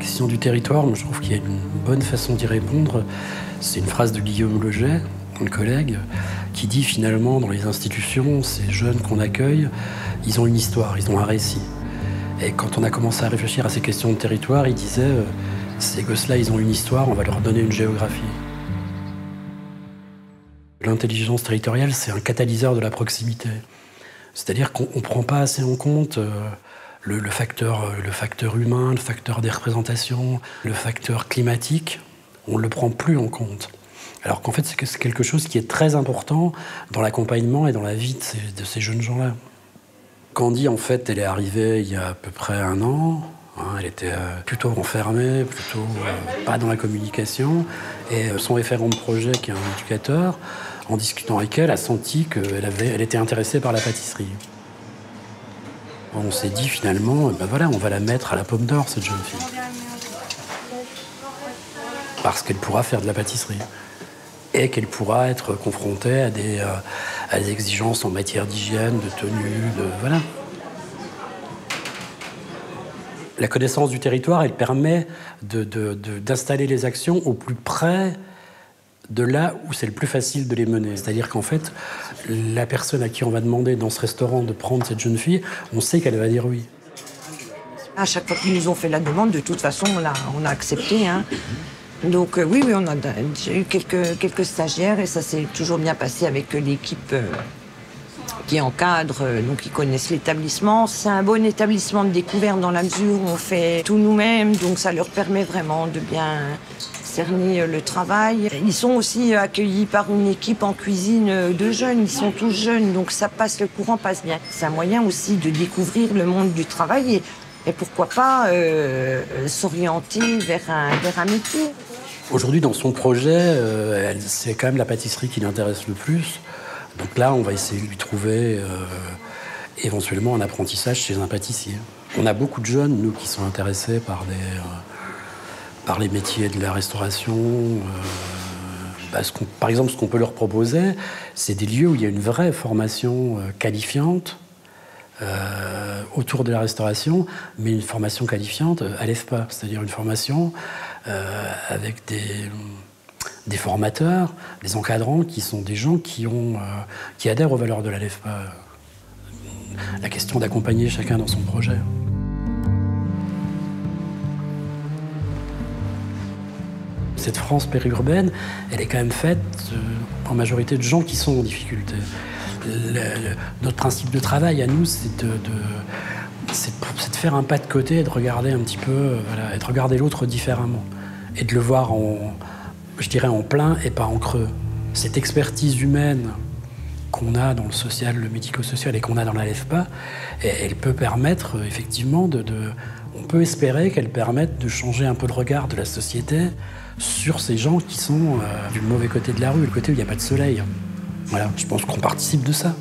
question du territoire, moi, je trouve qu'il y a une bonne façon d'y répondre. C'est une phrase de Guillaume Leget, mon collègue, qui dit finalement dans les institutions, ces jeunes qu'on accueille, ils ont une histoire, ils ont un récit. Et quand on a commencé à réfléchir à ces questions de territoire, il disait ces gosses-là, ils ont une histoire, on va leur donner une géographie. L'intelligence territoriale, c'est un catalyseur de la proximité. C'est-à-dire qu'on ne prend pas assez en compte le facteur humain, le facteur des représentations, le facteur climatique. On ne le prend plus en compte. Alors qu'en fait, c'est quelque chose qui est très important dans l'accompagnement et dans la vie de ces jeunes gens-là. Candy, en fait, elle est arrivée il y a à peu près 1 an. Elle était plutôt enfermée, plutôt pas dans la communication. Et son référent de projet, qui est un éducateur, en discutant avec elle, a senti qu'elle était intéressée par la pâtisserie. On s'est dit finalement, ben voilà, on va la mettre à la pomme d'or, cette jeune fille. Parce qu'elle pourra faire de la pâtisserie. Et qu'elle pourra être confrontée à des exigences en matière d'hygiène, de tenue, voilà. La connaissance du territoire, elle permet d'installer les actions au plus près de là où c'est le plus facile de les mener. C'est-à-dire qu'en fait, la personne à qui on va demander dans ce restaurant de prendre cette jeune fille, on sait qu'elle va dire oui. À chaque fois qu'ils nous ont fait la demande, de toute façon, on a accepté. Donc oui, on a déjà eu quelques stagiaires et ça s'est toujours bien passé avec l'équipe qui encadre, donc ils connaissent l'établissement. C'est un bon établissement de découverte dans la mesure où on fait tout nous-mêmes, donc ça leur permet vraiment de bien cerner le travail. Ils sont aussi accueillis par une équipe en cuisine de jeunes, ils sont tous jeunes, donc le courant passe bien. C'est un moyen aussi de découvrir le monde du travail et pourquoi pas s'orienter vers un métier. Aujourd'hui, dans son projet, c'est quand même la pâtisserie qui l'intéresse le plus. Donc là, on va essayer de lui trouver éventuellement un apprentissage chez un pâtissier. On a beaucoup de jeunes, nous, qui sont intéressés par les métiers de la restauration. Par exemple, ce qu'on peut leur proposer, c'est des lieux où il y a une vraie formation qualifiante autour de la restauration, mais une formation qualifiante à l'EFPA, c'est-à-dire une formation avec des formateurs, des encadrants qui sont des gens qui adhèrent aux valeurs de la LEFPA. La question d'accompagner chacun dans son projet. Cette France périurbaine, elle est quand même faite en majorité de gens qui sont en difficulté. Notre principe de travail à nous, c'est de faire un pas de côté et de regarder un petit peu, et de regarder l'autre différemment. Et de le voir je dirais en plein et pas en creux. Cette expertise humaine qu'on a dans le social, le médico-social et qu'on a dans la LEFPA, elle peut permettre effectivement on peut espérer qu'elle permette de changer un peu le regard de la société sur ces gens qui sont du mauvais côté de la rue, le côté où il n'y a pas de soleil. Voilà, je pense qu'on participe de ça.